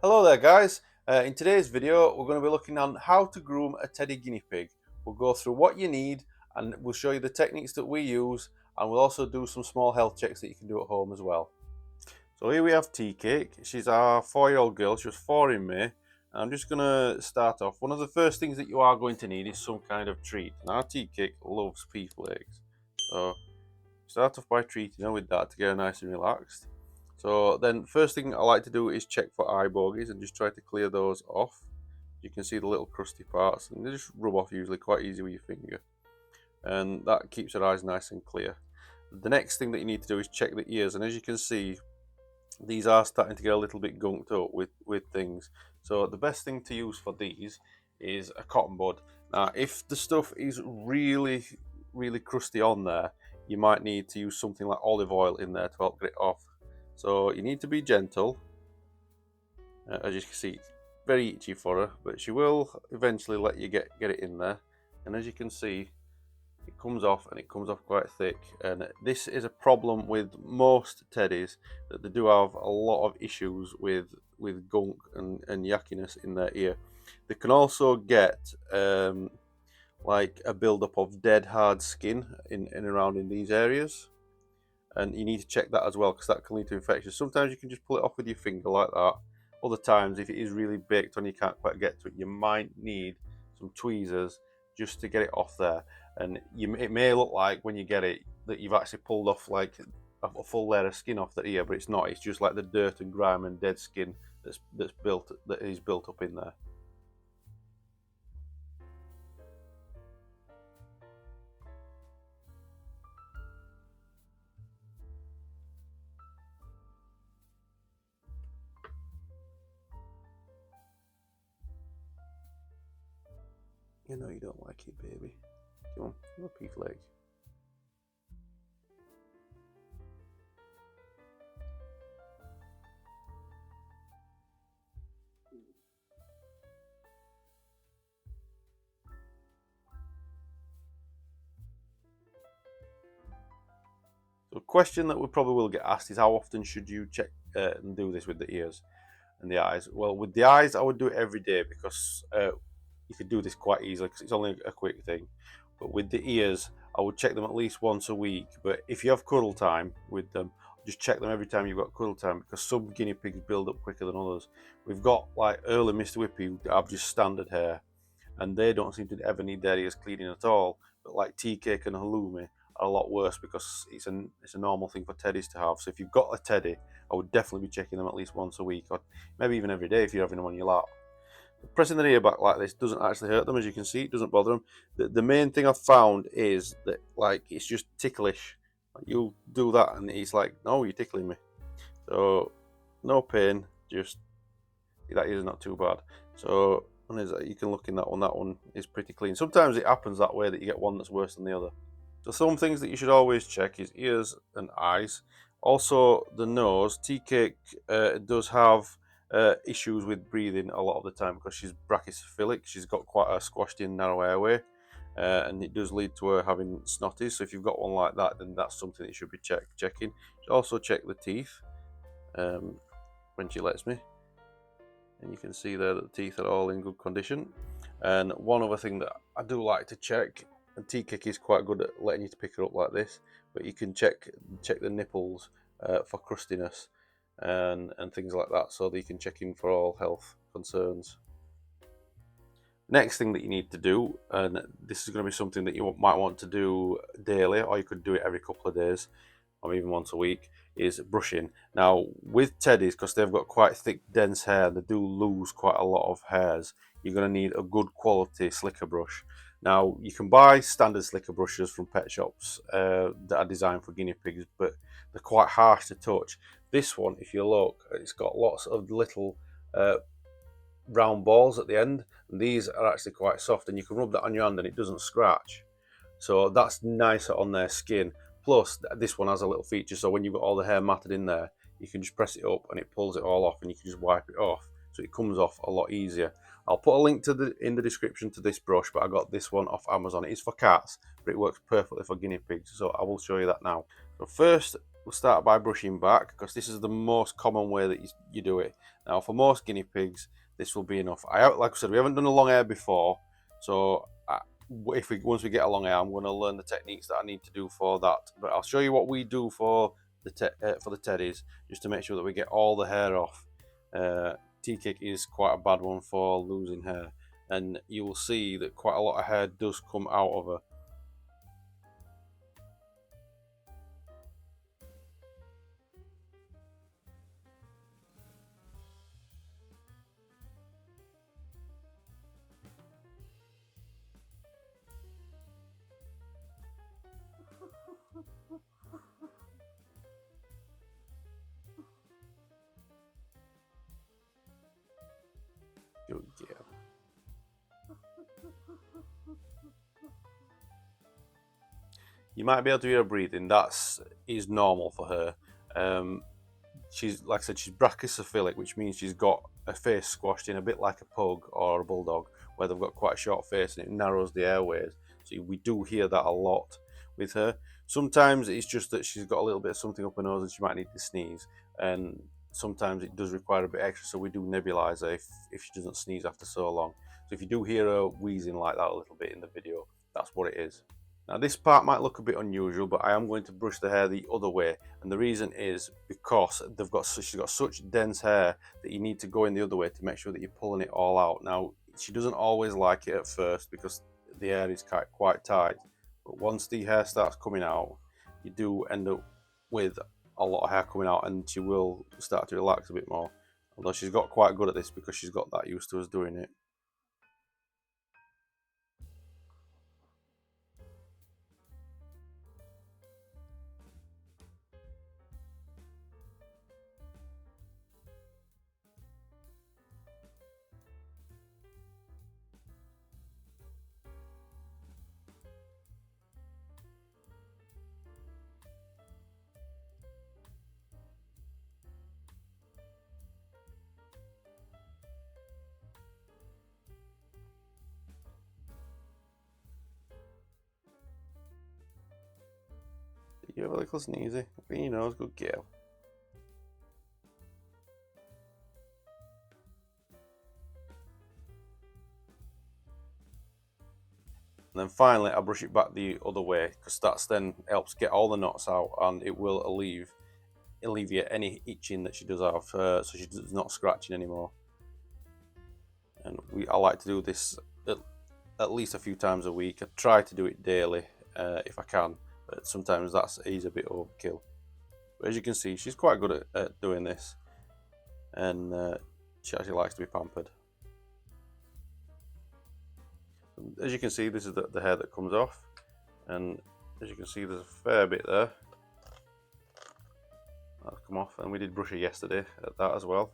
Hello there guys, in today's video we're going to be looking on how to groom a teddy guinea pig. We'll go through what you need and we'll show you the techniques that we use, and we'll also do some small health checks that you can do at home as well. So here we have Tea Cake. She's our 4-year-old girl. She was 4 in May, and I'm just going to start off. One of the first things that you are going to need is some kind of treat. And our Tea Cake loves pea flakes, so start off by treating her with that to get her nice and relaxed. So then first thing I like to do is check for eye bogies and just try to clear those off. You can see the little crusty parts and they just rub off usually quite easy with your finger, and that keeps her eyes nice and clear. The next thing that you need to do is check the ears, and as you can see these are starting to get a little bit gunked up with things. So the best thing to use for these is a cotton bud. Now if the stuff is really crusty on there, you might need to use something like olive oil in there to help get it off. So you need to be gentle. As you can see, it's very itchy for her, but she will eventually let you get it in there. And as you can see, it comes off, and it comes off quite thick. And this is a problem with most teddies, that they do have a lot of issues with gunk and yuckiness in their ear. They can also get like a build-up of dead hard skin in around in these areas. And you need to check that as well, because that can lead to infections. Sometimes you can just pull it off with your finger like that. Other times, if it is really baked on, you can't quite get to it, you might need some tweezers just to get it off there. And it may look like when you get it that you've actually pulled off like a full layer of skin off the ear, but it's not. It's just like the dirt and grime and dead skin that is built up in there. You know you don't like it, baby. Come on, you're a pea flake. So a question that we probably will get asked is, how often should you check and do this with the ears and the eyes? Well, with the eyes I would do it every day, because you could do this quite easily because it's only a quick thing. But with the ears, I would check them at least once a week. But if you have cuddle time with them, just check them every time you've got cuddle time, because some guinea pigs build up quicker than others. We've got like early Mr. Whippy that have just standard hair, and they don't seem to ever need their ears cleaning at all. But like Tea Cake and Halloumi are a lot worse, because it's a normal thing for teddies to have. So if you've got a teddy, I would definitely be checking them at least once a week, or maybe even every day if you're having them on your lap. Pressing their ear back like this doesn't actually hurt them, as you can see. It doesn't bother them. The main thing I've found is that like it's just ticklish. You'll do that and it's like, no, you're tickling me. So no pain, just that is not too bad. So you can look in that one. That one is pretty clean. Sometimes it happens that way, that you get one that's worse than the other. So some things that you should always check is ears and eyes. Also the nose. Tea Cake does have issues with breathing a lot of the time because she's brachycephalic. She's got quite a squashed in narrow airway, and it does lead to her having snotties. So if you've got one like that, then that's something that you should be checking. Also check the teeth when she lets me, and you can see there that the teeth are all in good condition. And one other thing that I do like to check, and Tea Cake is quite good at letting you to pick her up like this, but you can check the nipples for crustiness and things like that, so that you can check in for all health concerns. Next thing that you need to do, and this is going to be something that you might want to do daily, or you could do it every couple of days or even once a week, is brushing. Now with teddies, because they've got quite thick dense hair, they do lose quite a lot of hairs. You're going to need a good quality slicker brush. Now you can buy standard slicker brushes from pet shops that are designed for guinea pigs, but they're quite harsh to touch. This one, if you look, it's got lots of little round balls at the end, and these are actually quite soft, and you can rub that on your hand and it doesn't scratch. So that's nicer on their skin. Plus this one has a little feature, so when you've got all the hair matted in there, you can just press it up and it pulls it all off, and you can just wipe it off, so it comes off a lot easier. I'll put a link in the description to this brush, but I got this one off Amazon. It is for cats, but it works perfectly for guinea pigs, so I will show you that now. So first we'll start by brushing back because this is the most common way that you do it. Now, for most guinea pigs, this will be enough. Like I said, we haven't done a long hair before, so once we get a long hair, I'm going to learn the techniques that I need to do for that. But I'll show you what we do for the teddies, just to make sure that we get all the hair off. Tea cake is quite a bad one for losing hair, and you will see that quite a lot of hair does come out of her. Good girl. You might be able to hear her breathing. Is normal for her. She's, like I said, she's brachycephalic, which means she's got a face squashed in a bit like a pug or a bulldog, where they've got quite a short face and it narrows the airways. So we do hear that a lot with her. Sometimes it's just that she's got a little bit of something up her nose and she might need to sneeze. And sometimes it does require a bit extra, so we do nebulize her if she doesn't sneeze after so long. So if you do hear her wheezing like that a little bit in the video, that's what it is. Now this part might look a bit unusual, but I am going to brush the hair the other way, and the reason is because she's got such dense hair that you need to go in the other way to make sure that you're pulling it all out. Now she doesn't always like it at first because the hair is quite tight, but once the hair starts coming out, you do end up with a lot of hair coming out, and she will start to relax a bit more. Although she's got quite good at this because she's got that used to us doing it. You have a little sneezy. Open your nose, good girl. And then finally I brush it back the other way because that's then helps get all the knots out, and it will alleviate any itching that she does have, so she's not scratching anymore. And I like to do this at least a few times a week. I try to do it daily if I can, but sometimes that is a bit overkill. But as you can see, she's quite good at doing this, and she actually likes to be pampered. As you can see, this is the hair that comes off, and as you can see, there's a fair bit there that's come off, and we did brush her yesterday at that as well.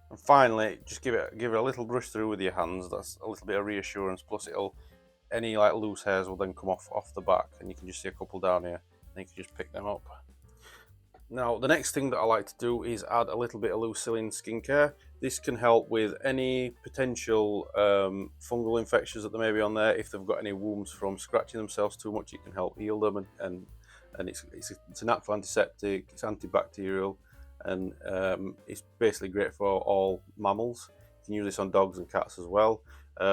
And finally, just give it a little brush through with your hands. That's a little bit of reassurance. Plus, any like loose hairs will then come off the back, and you can just see a couple down here, and you can just pick them up. Now, the next thing that I like to do is add a little bit of Lucilin skincare. This can help with any potential fungal infections that there may be on there. If they've got any wounds from scratching themselves too much, it can help heal them, and it's a natural antiseptic, it's antibacterial, and it's basically great for all mammals. You can use this on dogs and cats as well.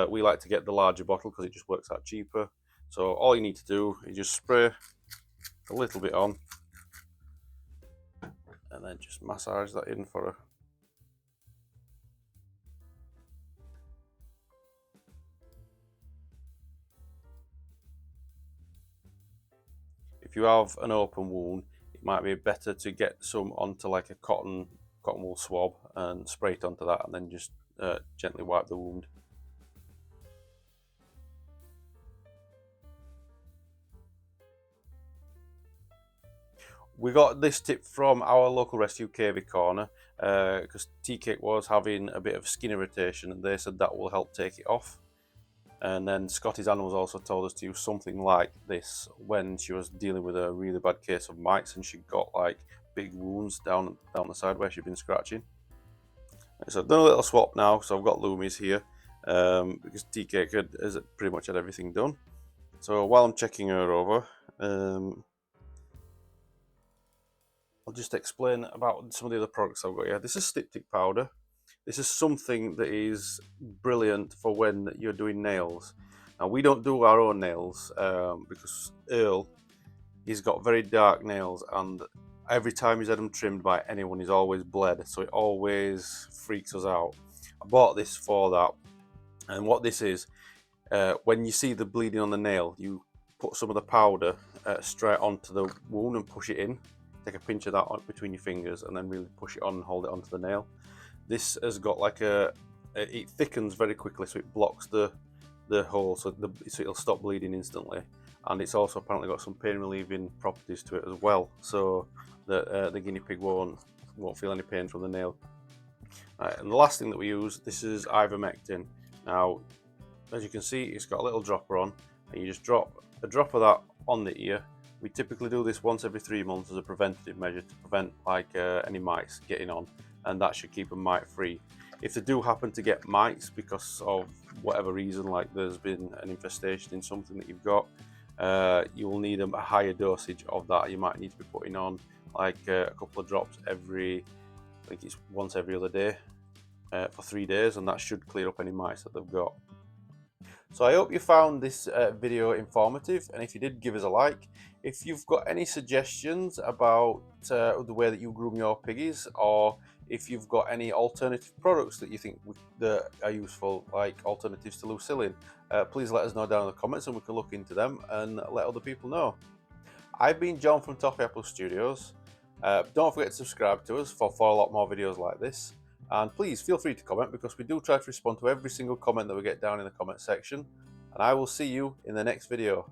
We like to get the larger bottle because it just works out cheaper. So all you need to do is just spray a little bit on, and then just massage that in for her. If you have an open wound, it might be better to get some onto like a cotton wool swab and spray it onto that, and then just gently wipe the wound. We got this tip from our local rescue, KV Corner, because Tea Cake was having a bit of skin irritation, and they said that will help take it off. And then Scotty's Animals also told us to use something like this when she was dealing with a really bad case of mites, and she got like big wounds down the side where she'd been scratching. So I've done a little swap now, so I've got Loomies here, because Tea Cake has pretty much had everything done. So while I'm checking her over, I'll just explain about some of the other products I've got here. This is styptic powder. This is something that is brilliant for when you're doing nails. Now, we don't do our own nails because Earl, he's got very dark nails, and every time he's had them trimmed by anyone, he's always bled, so it always freaks us out. I bought this for that, and what this is, when you see the bleeding on the nail, you put some of the powder straight onto the wound and push it in. Take a pinch of that between your fingers and then really push it on and hold it onto the nail. This has got like it thickens very quickly, so it blocks the hole, so it'll stop bleeding instantly. And it's also apparently got some pain relieving properties to it as well, so that the guinea pig won't feel any pain from the nail. And the last thing that we use, this is ivermectin. Now, as you can see, it's got a little dropper on, and you just drop a drop of that on the ear. We typically do this once every 3 months as a preventative measure to prevent any mites getting on, and that should keep them mite free. If they do happen to get mites because of whatever reason, like there's been an infestation in something that you've got, you will need a higher dosage of that. You might need to be putting on like a couple of drops I think it's once every other day for 3 days, and that should clear up any mites that they've got. So I hope you found this video informative, and if you did, give us a like. If you've got any suggestions about the way that you groom your piggies, or if you've got any alternative products that you think that are useful, like alternatives to Lucillin, please let us know down in the comments and we can look into them and let other people know. I've been John from Toffee Studios. Don't forget to subscribe to us for a lot more videos like this. And please feel free to comment, because we do try to respond to every single comment that we get down in the comment section. And I will see you in the next video.